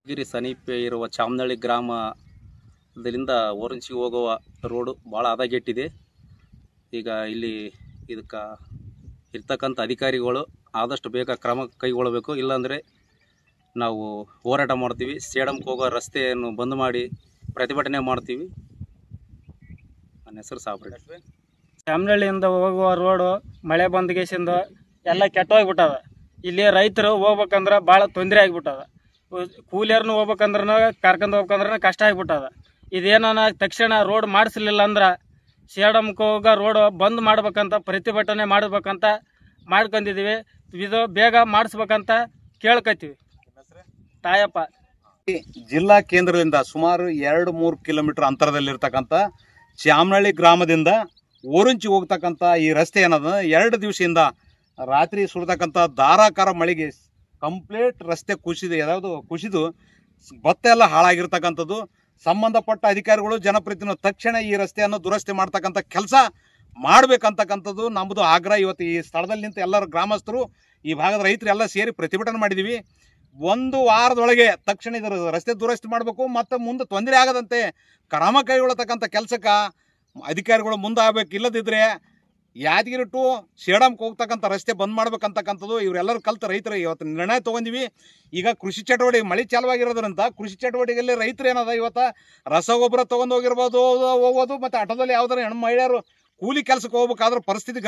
ಗಿರಿ ಸಮೀಪ ಇರುವ ಚಾಮನಹಳ್ಳಿ ಗ್ರಾಮದಿಂದ ಓರಂಚಿಗೆ ಹೋಗುವ ರೋಡು ಭಾಳ ಹದಗೆಟ್ಟಿದೆ. ಈಗ ಇಲ್ಲಿ ಇದಕ್ಕೆ ಇರ್ತಕ್ಕಂಥ ಅಧಿಕಾರಿಗಳು ಆದಷ್ಟು ಬೇಗ ಕ್ರಮ ಕೈಗೊಳ್ಳಬೇಕು. ಇಲ್ಲಾಂದರೆ ನಾವು ಹೋರಾಟ ಮಾಡ್ತೀವಿ. ಸೇಡಂಗೆ ಹೋಗೋ ರಸ್ತೆಯನ್ನು ಬಂದ್ ಮಾಡಿ ಪ್ರತಿಭಟನೆ ಮಾಡ್ತೀವಿ. ನನ್ನ ಹೆಸರು ಸಾಬ್ರೆ. ಚಾಮನಹಳ್ಳಿಯಿಂದ ಹೋಗುವ ರೋಡು ಮಳೆ ಬಂದ್ಗೇಸಿಂದ ಎಲ್ಲ ಕೆಟ್ಟೋಗ್ಬಿಟ್ಟದ. ಇಲ್ಲಿ ರೈತರು ಹೋಗ್ಬೇಕಂದ್ರೆ ಭಾಳ ತೊಂದರೆ ಆಗಿಬಿಟ್ಟದ. ಕೂಲಿಯರ್ನು ಹೋಗ್ಬೇಕಂದ್ರೆ ಕರ್ಕೊಂಡು ಹೋಗ್ಬೇಕಂದ್ರೆ ಕಷ್ಟ ಆಗಿಬಿಟ್ಟದ. ಇದೇನ ತಕ್ಷಣ ರೋಡ್ ಮಾಡಿಸ್ಲಿಲ್ಲ ಅಂದ್ರೆ ಸೇಡಂಗೆ ಹೋಗೋ ರೋಡು ಬಂದ್ ಮಾಡ್ಬೇಕಂತ ಪ್ರತಿಭಟನೆ ಮಾಡ್ಬೇಕಂತ ಮಾಡ್ಕೊಂಡಿದ್ದೀವಿ. ಇದು ಬೇಗ ಮಾಡಿಸ್ಬೇಕಂತ ಕೇಳ್ಕೊತೀವಿ. ತಾಯಪ್ಪ. ಜಿಲ್ಲಾ ಕೇಂದ್ರದಿಂದ ಸುಮಾರು 2-3 ಕಿಲೋಮೀಟರ್ ಅಂತರದಲ್ಲಿರ್ತಕ್ಕಂಥ ಚಾಮನಹಳ್ಳಿ ಗ್ರಾಮದಿಂದ ಓರಂಚಿಗೆ ಹೋಗ್ತಕ್ಕಂಥ ಈ ರಸ್ತೆ ಏನದ 2 ದಿವಸದಿಂದ ರಾತ್ರಿ ಸುರಿತಕ್ಕಂಥ ಧಾರಾಕಾರ ಮಳೆಗೆ ಕಂಪ್ಲೀಟ್ ರಸ್ತೆ ಕುಸಿದು ಭತ್ತ ಎಲ್ಲ ಹಾಳಾಗಿರ್ತಕ್ಕಂಥದ್ದು. ಸಂಬಂಧಪಟ್ಟ ಅಧಿಕಾರಿಗಳು ಜನಪ್ರತಿನಿಧಿಗಳು ತಕ್ಷಣ ಈ ರಸ್ತೆಯನ್ನು ದುರಸ್ತಿ ಮಾಡ್ತಕ್ಕಂಥ ಕೆಲಸ ಮಾಡಬೇಕಂತಕ್ಕಂಥದ್ದು ನಮ್ಮದು ಆಗ್ರಹ. ಇವತ್ತು ಈ ಸ್ಥಳದಲ್ಲಿ ನಿಂತು ಎಲ್ಲರೂ ಗ್ರಾಮಸ್ಥರು, ಈ ಭಾಗದ ರೈತರು ಎಲ್ಲ ಸೇರಿ ಪ್ರತಿಭಟನೆ ಮಾಡಿದ್ದೀವಿ. 1 ವಾರದೊಳಗೆ ತಕ್ಷಣ ಇದರ ರಸ್ತೆ ದುರಸ್ತಿ ಮಾಡಬೇಕು ಮತ್ತು ಮುಂದೆ ತೊಂದರೆ ಆಗದಂತೆ ಕ್ರಮ ಕೈಗೊಳ್ಳತಕ್ಕಂಥ ಕೆಲಸಕ್ಕೆ ಅಧಿಕಾರಿಗಳು ಮುಂದೆ ಆಗಬೇಕು. ಇಲ್ಲದಿದ್ದರೆ ಯಾದಗಿರಿ ಟು ಸೇಡಂಗೆ ಹೋಗ್ತಕ್ಕಂಥ ರಸ್ತೆ ಬಂದ್ ಮಾಡ್ಬೇಕಂತಕ್ಕಂಥದ್ದು ಇವರೆಲ್ಲರೂ ಕಲ್ತು ರೈತರು ಇವತ್ತು ನಿರ್ಣಯ ತೊಗೊಂಡಿವಿ. ಈಗ ಕೃಷಿ ಚಟುವಟಿಕೆ ಮಳೆ ಚಾಲುವಾಗಿರೋದ್ರಿಂದ ಕೃಷಿ ಚಟುವಟಿಕೆಯಲ್ಲಿ ರೈತರು ಏನದ ಇವತ್ತು ರಸಗೊಬ್ಬರ ತೊಗೊಂಡು ಹೋಗಿರ್ಬೋದು, ಹೋಗೋದು ಮತ್ತು ಆಟೋದಲ್ಲಿ ಯಾವ್ದಾರು ಹೆಣ್ಣು ಮಹಿಳೆಯರು ಕೂಲಿ ಕೆಲಸಕ್ಕೆ ಹೋಗ್ಬೇಕಾದ್ರೆ ಪರಿಸ್ಥಿತಿ